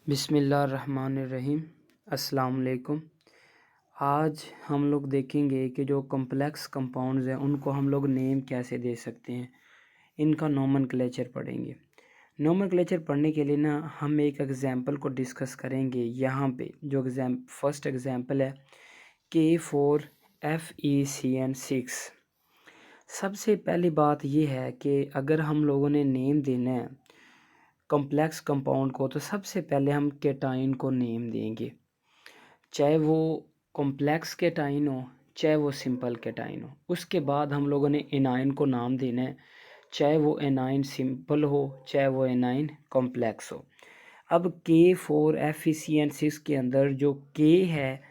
बिस्मिल्लाहिर्रहमानिर्रहीम। अस्सलाम वालेकुम। आज हम लोग देखेंगे कि जो कॉम्प्लेक्स कंपाउंड्स हैं उनको हम लोग नेम कैसे दे सकते हैं। इनका नोमेनक्लेचर पढ़ेंगे। नोमेनक्लेचर पढ़ने के लिए ना हम एक एग्जांपल को डिस्कस करेंगे। यहाँ पे जो फर्स्ट एग्जांपल है K4FeCN6। सबसे पहली बात ये है कि अगर हम लोगों ने नेम देना है कॉम्प्लेक्स कंपाउंड को, तो सबसे पहले हम केटाइन को नेम देंगे, चाहे वो कॉम्प्लेक्स केटाइन हो चाहे वो सिंपल केटाइन हो। उसके बाद हम लोगों ने एनाइन को नाम देना है, चाहे वो एनाइन सिंपल हो चाहे वो एनाइन कॉम्प्लेक्स हो। अब K4FeCN6 के अंदर जो K है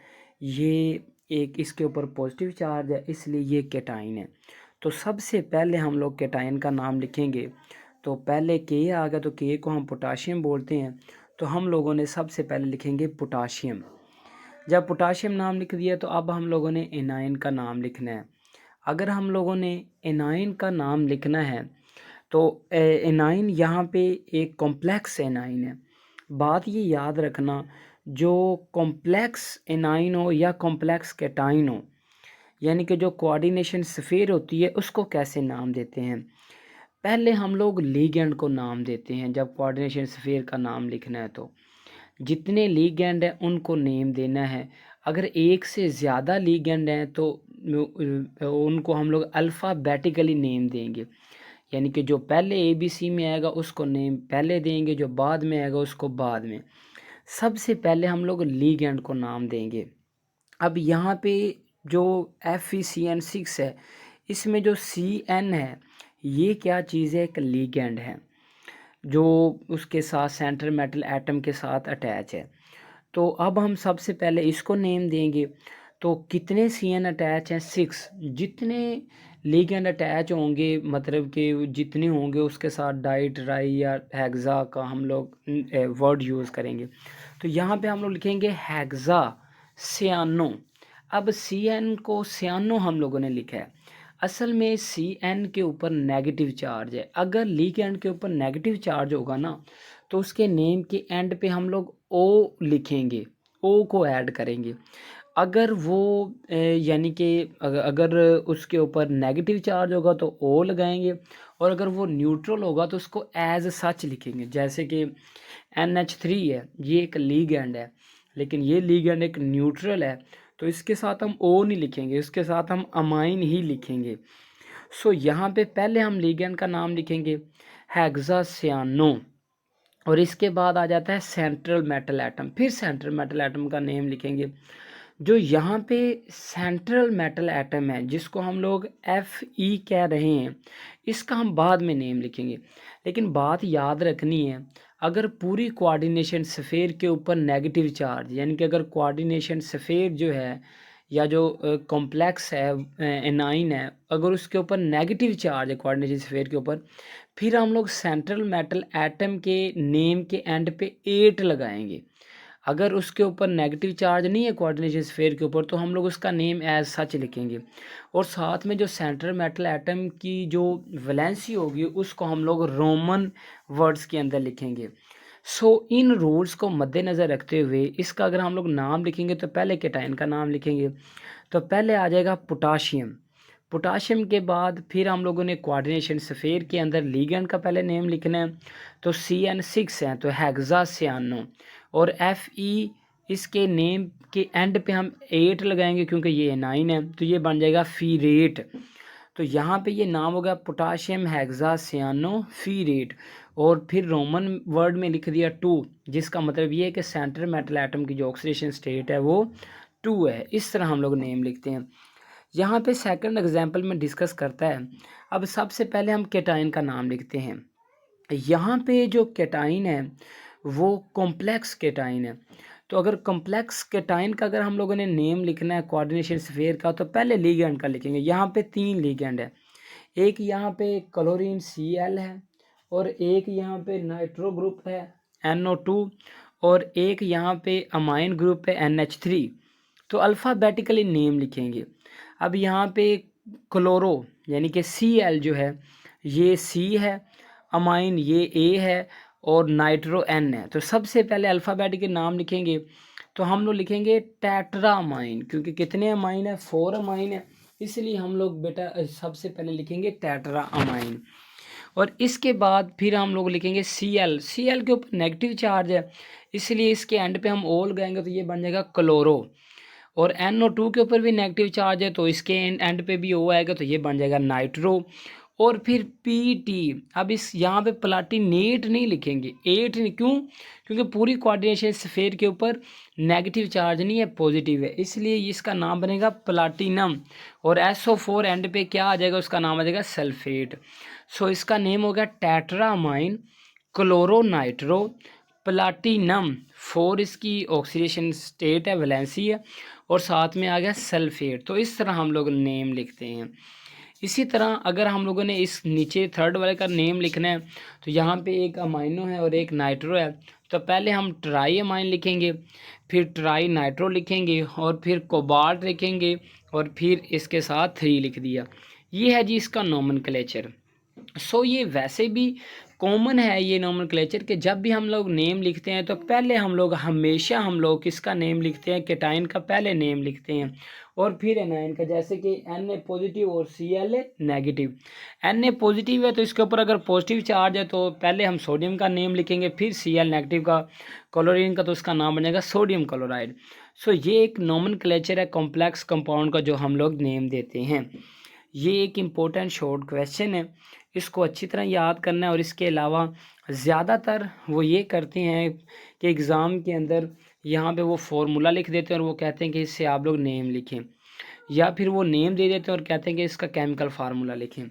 ये एक इसके ऊपर पॉजिटिव चार्ज है, इसलिए ये केटाइन है। तो सबसे पहले हम लोग केटाइन का नाम लिखेंगे। तो पहले K आ गया, तो K को हम पोटाशियम बोलते हैं, तो हम लोगों ने सबसे पहले लिखेंगे पोटाशियम। जब पोटाशियम नाम लिख दिया तो अब हम लोगों ने एनाइन का नाम लिखना है। अगर हम लोगों ने एनाइन का नाम लिखना है तो एनाइन यहाँ पे एक कॉम्प्लेक्स एनाइन है। बात ये याद रखना, जो कॉम्प्लेक्स एनाइन हो या कॉम्प्लेक्स केटाइन हो, यानी कि जो कोऑर्डिनेशन स्फीयर होती है उसको कैसे नाम देते हैं। पहले हम लोग लीगेंड को नाम देते हैं। जब कोऑर्डिनेशन स्फीयर का नाम लिखना है तो जितने लीगेंड हैं उनको नेम देना है। अगर एक से ज़्यादा लीगेंड हैं तो उनको हम लोग अल्फ़ाबेटिकली नेम देंगे, यानी कि जो पहले ABC में आएगा उसको नेम पहले देंगे, जो बाद में आएगा उसको बाद में। सबसे पहले हम लोग लीगेंड को नाम देंगे। अब यहाँ पे जो FeCN6 है, इसमें जो CN है ये क्या चीज़ है, एक लीगेंड है जो उसके साथ सेंटर मेटल एटम के साथ अटैच है। तो अब हम सबसे पहले इसको नेम देंगे। तो कितने CN अटैच हैं, 6। जितने लिगेंड अटैच होंगे, मतलब कि जितने होंगे उसके साथ डाई ट्राई या हेक्सा का हम लोग वर्ड यूज़ करेंगे। तो यहाँ पे हम लोग लिखेंगे हेक्सा सियानो। अब CN को सियानो हम लोगों ने लिखा है। असल में CN के ऊपर नेगेटिव चार्ज है। अगर लिगेंड के ऊपर नेगेटिव चार्ज होगा ना तो उसके नेम के एंड पे हम लोग O लिखेंगे, O को ऐड करेंगे। अगर वो यानी कि अगर उसके ऊपर नेगेटिव चार्ज होगा तो O लगाएंगे, और अगर वो न्यूट्रल होगा तो उसको एज सच लिखेंगे। जैसे कि NH3 है, ये एक लिगेंड है लेकिन ये लिगेंड एक न्यूट्रल है, तो इसके साथ हम O नहीं लिखेंगे, इसके साथ हम अमाइन ही लिखेंगे। सो यहाँ पे पहले हम लिगेंड का नाम लिखेंगे हेक्सासियानो, और इसके बाद आ जाता है सेंट्रल मेटल एटम। फिर सेंट्रल मेटल एटम का नेम लिखेंगे। जो यहाँ पे सेंट्रल मेटल एटम है जिसको हम लोग Fe कह रहे हैं, इसका हम बाद में नेम लिखेंगे। लेकिन बात याद रखनी है, अगर पूरी कोऑर्डिनेशन स्फीयर के ऊपर नेगेटिव चार्ज, यानी कि अगर कोऑर्डिनेशन स्फीयर जो है या जो कॉम्प्लेक्स है एनाइन है, अगर उसके ऊपर नेगेटिव चार्ज है कोऑर्डिनेशन स्फीयर के ऊपर, फिर हम लोग सेंट्रल मेटल एटम के नेम के एंड पे 8 लगाएंगे। अगर उसके ऊपर नेगेटिव चार्ज नहीं है कोऑर्डिनेशन स्फीयर के ऊपर तो हम लोग उसका नेम एज सच लिखेंगे, और साथ में जो सेंट्रल मेटल एटम की जो वैलेंसी होगी उसको हम लोग रोमन वर्ड्स के अंदर लिखेंगे। सो इन रूल्स को मद्देनज़र रखते हुए इसका अगर हम लोग नाम लिखेंगे तो पहले केटाइन का नाम लिखेंगे। तो पहले आ जाएगा पोटाशियम। पोटाशियम के बाद फिर हम लोगों ने कोऑर्डिनेशन स्फीयर के अंदर लिगेंड का पहले नेम लिखना है, तो CN6 है तो हेक्सासियानो, और Fe इसके नेम के एंड पे हम 8 लगाएंगे क्योंकि ये 9 है, तो ये बन जाएगा फीरेट। तो यहाँ पे ये नाम होगा पोटाशियम हेक्सासियानो फीरेट, और फिर रोमन वर्ड में लिख दिया 2, जिसका मतलब ये है कि सेंट्रल मेटल एटम की जो ऑक्सीडेशन स्टेट है वो 2 है। इस तरह हम लोग नेम लिखते हैं। यहाँ पे सेकंड एग्जाम्पल में डिस्कस करता है। अब सबसे पहले हम केटाइन का नाम लिखते हैं। यहाँ पे जो केटाइन है वो कॉम्प्लेक्स केटाइन है। तो अगर कॉम्प्लेक्स केटाइन का अगर हम लोगों ने नेम लिखना है कोऑर्डिनेशन स्फीयर का, तो पहले लिगेंड का लिखेंगे। यहाँ पे 3 लिगेंड है, एक यहाँ पे क्लोरीन Cl है, और एक यहाँ पे नाइट्रो ग्रुप है NO2, और एक यहाँ पे अमाइन ग्रुप है NH3। तो अल्फ़ाबेटिकली नेम लिखेंगे। अब यहाँ पे क्लोरो यानी कि Cl जो है ये C है, अमाइन ये A है, और नाइट्रो N है। तो सबसे पहले अल्फ़ाबेट के नाम लिखेंगे तो हम लोग लिखेंगे टेट्रामाइन, क्योंकि कितने अमाइन है, 4 अमाइन है, इसलिए हम लोग बेटा सबसे पहले लिखेंगे टेट्रामाइन। और इसके बाद फिर हम लोग लिखेंगे Cl। Cl के ऊपर नेगेटिव चार्ज है, इसलिए इसके एंड पे हम O लगाएंगे तो ये बन जाएगा क्लोरो। और NO2 के ऊपर भी नेगेटिव चार्ज है, तो इसके एंड पे भी O आएगा तो ये बन जाएगा नाइट्रो। और फिर Pt। अब इस यहाँ पे प्लाटिनेट नहीं लिखेंगे, 8 नहीं, क्यों? क्योंकि पूरी कोऑर्डिनेशन स्फीयर के ऊपर नेगेटिव चार्ज नहीं है, पॉजिटिव है, इसलिए इसका नाम बनेगा प्लाटिनम। और SO4 एंड पे क्या आ जाएगा, उसका नाम आ जाएगा सल्फेट। सो इसका नेम हो गया टेट्रामाइन क्लोरोनाइट्रो प्लाटिनम। 4 इसकी ऑक्सीडेशन स्टेट है, वैलेंसी है, और साथ में आ गया सल्फेट। तो इस तरह हम लोग नेम लिखते हैं। इसी तरह अगर हम लोगों ने इस नीचे थर्ड वाले का नेम लिखना है तो यहाँ पे एक अमाइनो है और एक नाइट्रो है, तो पहले हम ट्राई अमाइन लिखेंगे, फिर ट्राई नाइट्रो लिखेंगे, और फिर कोबाल्ट लिखेंगे, और फिर इसके साथ 3 लिख दिया। ये है जी इसका नोमेनक्लेचर। सो ये वैसे भी कॉमन है ये नोमेनक्लेचर कि जब भी हम लोग नेम लिखते हैं तो पहले हमेशा हम लोग किसका नेम लिखते हैं, केटाइन का पहले नेम लिखते हैं, और फिर एनाइन का। जैसे कि Na पॉजिटिव और Cl नेगेटिव। Na पॉजिटिव है तो इसके ऊपर अगर पॉजिटिव चार्ज है तो पहले हम सोडियम का नेम लिखेंगे, फिर Cl नेगेटिव का, क्लोरीन का, तो उसका नाम बनेगा सोडियम क्लोराइड। सो ये एक नोमेनक्लेचर है कॉम्प्लेक्स कंपाउंड का जो हम लोग नेम देते हैं। ये एक इम्पोर्टेंट शॉर्ट क्वेश्चन है, इसको अच्छी तरह याद करना है। और इसके अलावा ज़्यादातर वो ये करते हैं कि एग्ज़ाम के अंदर यहाँ पे वो फार्मूला लिख देते हैं और वो कहते हैं कि इससे आप लोग नेम लिखें, या फिर वो नेम दे देते हैं और कहते हैं कि इसका केमिकल फार्मूला लिखें।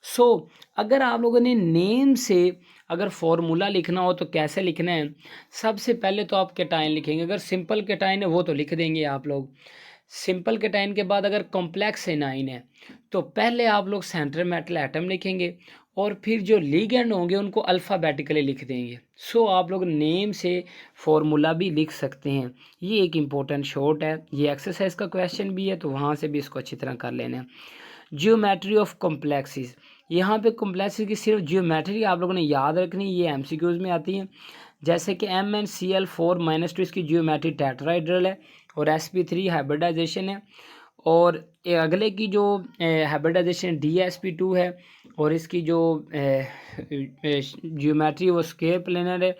सो अगर आप लोगों ने नेम से अगर फार्मूला लिखना हो तो कैसे लिखना है, सबसे पहले तो आप केटाइन लिखेंगे। अगर सिंपल केटाइन है वो तो लिख देंगे आप लोग। सिंपल केटाइन के बाद अगर कॉम्प्लेक्स एनाइन है तो पहले आप लोग सेंट्रल मेटल एटम लिखेंगे, और फिर जो लीगेंड होंगे उनको अल्फ़ाबेटिकली लिख देंगे। सो आप लोग नेम से फॉर्मूला भी लिख सकते हैं। ये एक इम्पोर्टेंट शॉर्ट है, ये एक्सरसाइज का क्वेश्चन भी है, तो वहाँ से भी इसको अच्छी तरह कर लेना है। जियोमेट्री ऑफ कॉम्प्लेक्सेस, यहाँ पे कॉम्प्लेक्सेस की सिर्फ जियोमेट्री आप लोगों ने याद रखनी, ये MCQs में आती हैं। जैसे कि MnCl4 - 2 इसकी जियोमेट्री टेट्राहेड्रल है, और sp3 हाइब्रिडाइजेशन है, और अगले की जो हाइब्रिडाइजेशन DsP2 है, और इसकी जो जियोमेट्री वो स्क्वायर प्लेनर है।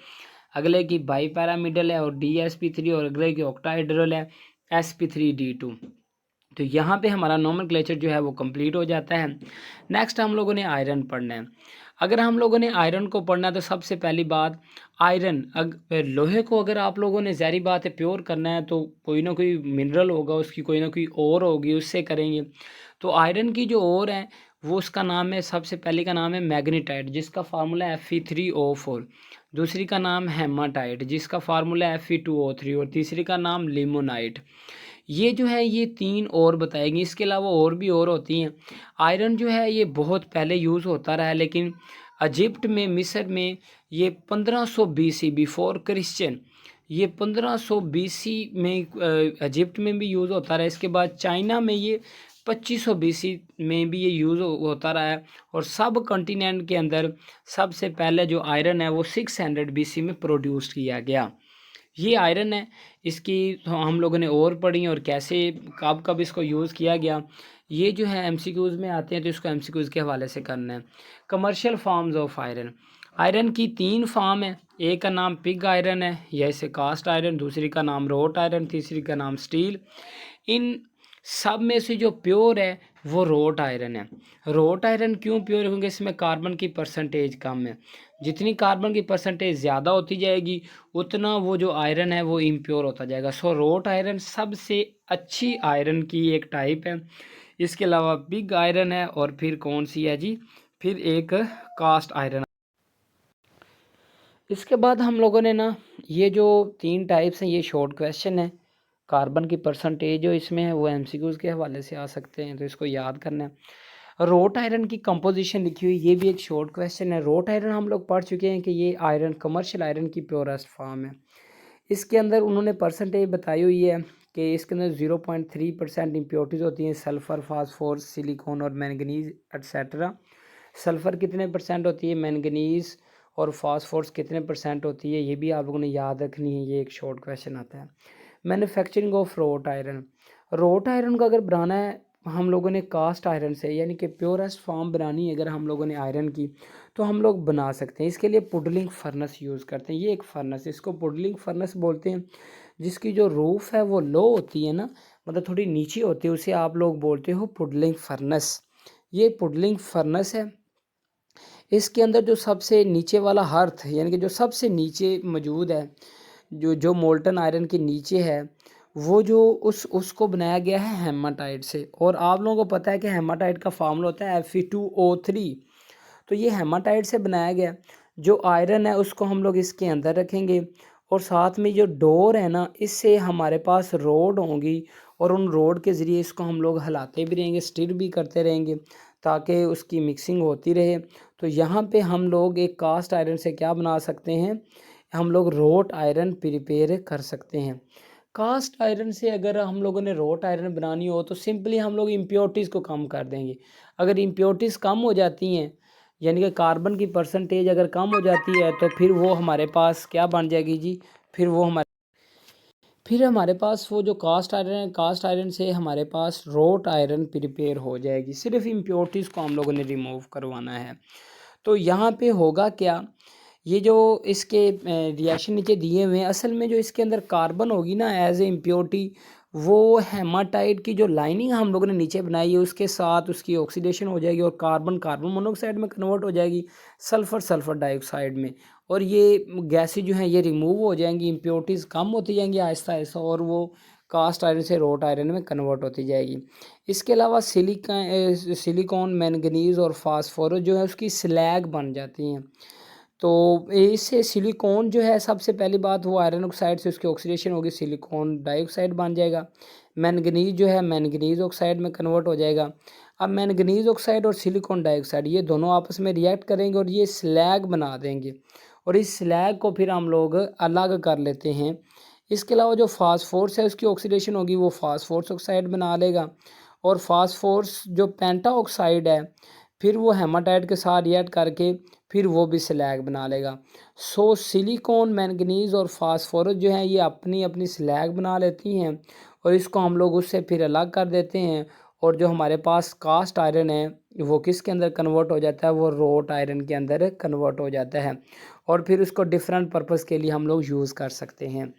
अगले की बाई पैरामिडल है और DsP3, और अगले की ऑक्टाहेड्रल है sp3D2। तो यहाँ पे हमारा नोमेनक्लेचर जो है वो कंप्लीट हो जाता है। नेक्स्ट हम लोगों ने आयरन पढ़ना है। अगर हम लोगों ने आयरन को पढ़ना है तो सबसे पहली बात आयरन, लोहे को अगर आप लोगों ने ज़ाहिर बात है प्योर करना है तो कोई ना कोई मिनरल होगा, उसकी कोई ना कोई और होगी, उससे करेंगे। तो आयरन की जो और है वो उसका नाम है, सबसे पहले का नाम है मैग्नीटाइट, जिसका फार्मूला है Fe3O4। दूसरी का नाम हेमाटाइट, जिसका फार्मूला है Fe2O3, और तीसरी का नाम लिमोनाइट। ये जो है ये 3 और बताएंगे, इसके अलावा और भी और होती हैं। आयरन जो है ये बहुत पहले यूज़ होता रहा है, लेकिन इजिप्ट में, मिस्र में ये 1500 BC बिफोर क्रिश्चियन, ये 1500 BC में इजिप्ट में भी यूज़ होता रहा है। इसके बाद चाइना में ये 2500 BC में भी ये यूज़ होता रहा है। और सब कॉन्टिनेंट के अंदर सबसे पहले जो आयरन है वो 600 BC में प्रोड्यूस किया गया। ये आयरन है, इसकी तो हम लोगों ने और पढ़ी और कैसे कब कब इसको यूज़ किया गया। ये जो है MCQs में आते हैं, तो इसको MCQs के हवाले से करना है। Commercial farms of iron, iron की 3 फार्म है। एक का नाम पिग आयरन है, या इसे कास्ट आयरन, दूसरी का नाम रोट आयरन, तीसरी का नाम स्टील। इन सब में से जो प्योर है वो रोट आयरन है। रोट आयरन क्यों प्योर है? क्योंकि इसमें कार्बन की परसेंटेज कम है। जितनी कार्बन की परसेंटेज ज़्यादा होती जाएगी उतना वो जो आयरन है वो इम्प्योर होता जाएगा। सो रोट आयरन सबसे अच्छी आयरन की एक टाइप है। इसके अलावा बिग आयरन है, और फिर कौन सी है जी, फिर एक कास्ट आयरन। इसके बाद हम लोगों ने ना ये जो 3 टाइप्स हैं, ये शॉर्ट क्वेश्चन है। कार्बन की परसेंटेज जो इसमें है वो MCQs के हवाले से आ सकते हैं, तो इसको याद करना है। रोट आयरन की कंपोजिशन लिखी हुई, ये भी एक शॉर्ट क्वेश्चन है। रोट आयरन हम लोग पढ़ चुके हैं कि ये आयरन कमर्शियल आयरन की प्योरेस्ट फॉर्म है। इसके अंदर उन्होंने परसेंटेज बताई हुई है कि इसके अंदर 0.3% इम्प्योरिटीज़ होती हैं, सल्फ़र, फास्फोरस, सिलिकॉन और मैंगनीज़ एट्सेट्रा। सल्फ़र कितने परसेंट होती है, मैंगनीज़ और फास्फोरस कितने % होती है, ये भी आप लोगों ने याद रखनी है। ये एक शॉर्ट क्वेश्चन आता है। Manufacturing of road iron, road iron को अगर बनाना है हम लोगों ने कास्ट आयरन से, यानी कि प्योरेस्ट फॉर्म बनानी है अगर हम लोगों ने आयरन की, तो हम लोग बना सकते हैं। इसके लिए पुडलिंग फर्नेस यूज़ करते हैं। ये एक फर्नेस, इसको पुडलिंग फर्नेस बोलते हैं, जिसकी जो रूफ है वो लो होती है ना, मतलब थोड़ी नीचे होती है, उसे आप लोग बोलते हो पुडलिंग फर्नेस। ये पुडलिंग फर्नेस है। इसके अंदर जो सबसे नीचे वाला हर्थ, यानी कि जो सबसे नीचे मौजूद है, जो जो मोल्टन आयरन के नीचे है, वो जो उसको बनाया गया है हेमाटाइट से। और आप लोगों को पता है कि हेमाटाइट का फार्मूला होता है Fe2O3। तो ये हेमाटाइट से बनाया गया जो आयरन है उसको हम लोग इसके अंदर रखेंगे, और साथ में जो डोर है ना, इससे हमारे पास रोड होंगी, और उन रोड के ज़रिए इसको हम लोग हिलाते भी रहेंगे, स्टिर भी करते रहेंगे, ताकि उसकी मिक्सिंग होती रहे। तो यहाँ पे हम लोग एक कास्ट आयरन से क्या बना सकते हैं, हम लोग रोट आयरन प्रिपेयर कर सकते हैं। कास्ट आयरन से अगर हम लोगों ने रोट आयरन बनानी हो तो सिंपली हम लोग इम्प्योरिटीज़ को कम कर देंगे। अगर इम्प्योरिटीज़ कम हो जाती हैं, यानी कि कार्बन की परसेंटेज अगर कम हो जाती है, तो फिर वो हमारे पास क्या बन जाएगी जी, फिर हमारे पास वो जो कास्ट आयरन है, कास्ट आयरन से हमारे पास रोट आयरन प्रिपेयर हो जाएगी। सिर्फ इम्प्योरिटीज़ को हम लोगों ने रिमूव करवाना है। तो यहाँ पे होगा क्या, ये जो इसके रिएक्शन नीचे दिए हुए हैं, असल में जो इसके अंदर कार्बन होगी ना एज ए इम्प्योरिटी, वो हेमाटाइट की जो लाइनिंग हम लोगों ने नीचे बनाई है उसके साथ उसकी ऑक्सीडेशन हो जाएगी, और कार्बन कार्बन मोनोऑक्साइड में कन्वर्ट हो जाएगी, सल्फ़र सल्फ़र डाइऑक्साइड में, और ये गैसें जो हैं ये रिमूव हो जाएंगी, इम्प्योरिटीज़ कम होती जाएंगी आहिस्ता आहिस्ता, और वो कास्ट आयरन से रोट आयरन में कन्वर्ट होती जाएगी। इसके अलावा सिलिकॉन, मैंगनीज़ और फास्फोरस जो है उसकी स्लैग बन जाती हैं। तो इससे सिलिकॉन जो है, सबसे पहली बात वो आयरन ऑक्साइड से उसकी ऑक्सीडेशन होगी, सिलिकॉन डाइऑक्साइड बन जाएगा। मैंगनीज जो है मैंगनीज ऑक्साइड में कन्वर्ट हो जाएगा। अब मैंगनीज ऑक्साइड और सिलिकॉन डाइऑक्साइड ये दोनों आपस में रिएक्ट करेंगे और ये स्लैग बना देंगे, और इस स्लैग को फिर हम लोग अलग कर लेते हैं। इसके अलावा जो फास्फोरस है उसकी ऑक्सीडेशन होगी, वो फास्फोरस ऑक्साइड बना लेगा, और फास्फोरस जो पेंटा ऑक्साइड है फिर वो हेमाटाइट के साथ रिएक्ट करके फिर वो भी स्लैग बना लेगा। सो सिलिकॉन, मैंगनीज़ और फास्फोरस जो हैं ये अपनी अपनी स्लैग बना लेती हैं, और इसको हम लोग उससे फिर अलग कर देते हैं, और जो हमारे पास कास्ट आयरन है वो किसके अंदर कन्वर्ट हो जाता है, वो रोट आयरन के अंदर कन्वर्ट हो जाता है, और फिर उसको डिफरेंट पर्पज़ के लिए हम लोग यूज़ कर सकते हैं।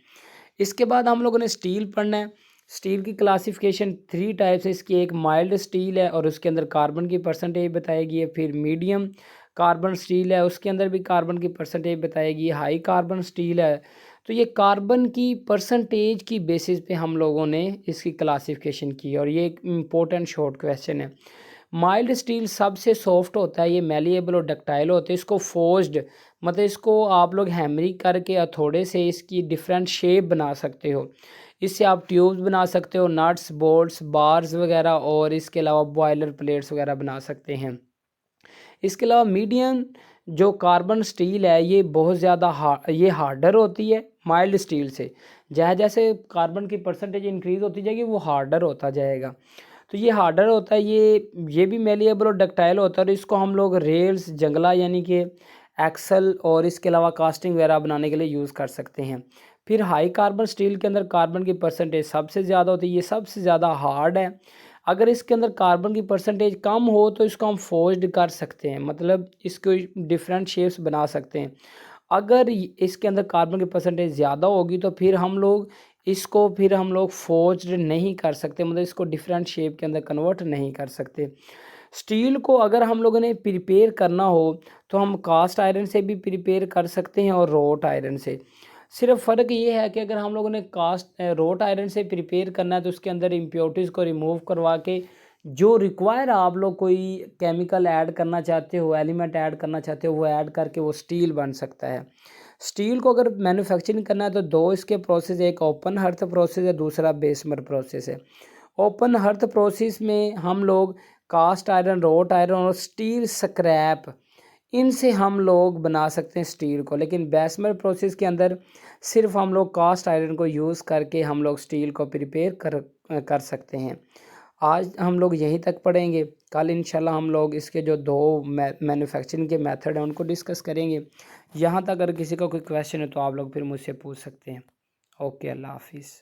इसके बाद हम लोगों ने स्टील पढ़ना है। स्टील की क्लासिफिकेशन 3 टाइप्स है इसकी। एक माइल्ड स्टील है और उसके अंदर कार्बन की परसेंटेज बताएगी है। फिर मीडियम कार्बन स्टील है, उसके अंदर भी कार्बन की परसेंटेज बताएगी। हाई कार्बन स्टील है। तो ये कार्बन की परसेंटेज की बेसिस पे हम लोगों ने इसकी क्लासिफिकेशन की, और ये एक इम्पोर्टेंट शॉर्ट क्वेश्चन है। माइल्ड स्टील सबसे सॉफ्ट होता है, ये मेलिएबल और डक्टाइल होते हैं। इसको फोर्स्ड, मतलब इसको आप लोग हैमरिंग करके हथौड़े से इसकी डिफरेंट शेप बना सकते हो। इससे आप ट्यूब्स बना सकते हो, नट्स, बोल्ट्स, बार्स वगैरह, और इसके अलावा बॉयलर प्लेट्स वगैरह बना सकते हैं। इसके अलावा मीडियम जो कार्बन स्टील है ये बहुत ज़्यादा ये हार्डर होती है माइल्ड स्टील से। जैसे जैसे कार्बन की परसेंटेज इंक्रीज़ होती जाएगी वो हार्डर होता जाएगा। तो ये हार्डर होता है, ये भी मेलिएबल और डक्टाइल होता है, और इसको हम लोग रेल्स, जंगला यानी कि एक्सल, और इसके अलावा कास्टिंग वगैरह बनाने के लिए यूज़ कर सकते हैं। फिर हाई कार्बन स्टील के अंदर कार्बन की परसेंटेज सबसे ज़्यादा होती है, ये सबसे ज़्यादा हार्ड है। अगर इसके अंदर कार्बन की परसेंटेज कम हो तो इसको हम फोर्स्ड कर सकते हैं, मतलब इसको डिफरेंट शेप्स बना सकते हैं। अगर इसके अंदर कार्बन की परसेंटेज ज़्यादा होगी तो फिर हम लोग फोर्स्ड नहीं कर सकते, मतलब इसको डिफरेंट शेप के अंदर कन्वर्ट नहीं कर सकते। स्टील को अगर हम लोगों ने प्रिपेयर करना हो तो हम कास्ट आयरन से भी प्रिपेयर कर सकते हैं और रोट आयरन से। सिर्फ फ़र्क ये है कि अगर हम लोगों ने रोट आयरन से प्रिपेयर करना है तो उसके अंदर इम्प्योरिटीज़ को रिमूव करवा के जो रिक्वायर आप लोग कोई केमिकल ऐड करना चाहते हो, एलिमेंट ऐड करना चाहते हो, वो ऐड करके वो स्टील बन सकता है। स्टील को अगर मैन्युफैक्चरिंग करना है तो दो इसके प्रोसेस, एक ओपन हर्थ प्रोसेस है, दूसरा बेसमर प्रोसेस है। ओपन हर्थ प्रोसेस में हम लोग कास्ट आयरन, रोट आयरन और स्टील स्क्रैप, इनसे हम लोग बना सकते हैं स्टील को। लेकिन बेसमर प्रोसेस के अंदर सिर्फ हम लोग कास्ट आयरन को यूज़ करके हम लोग स्टील को प्रिपेयर कर सकते हैं। आज हम लोग यहीं तक पढ़ेंगे। कल इंशाल्लाह हम लोग इसके जो दो मैन्युफैक्चरिंग के मेथड हैं उनको डिस्कस करेंगे। यहाँ तक अगर किसी का कोई क्वेश्चन है तो आप लोग फिर मुझसे पूछ सकते हैं। ओके, अल्लाह हाफिज़।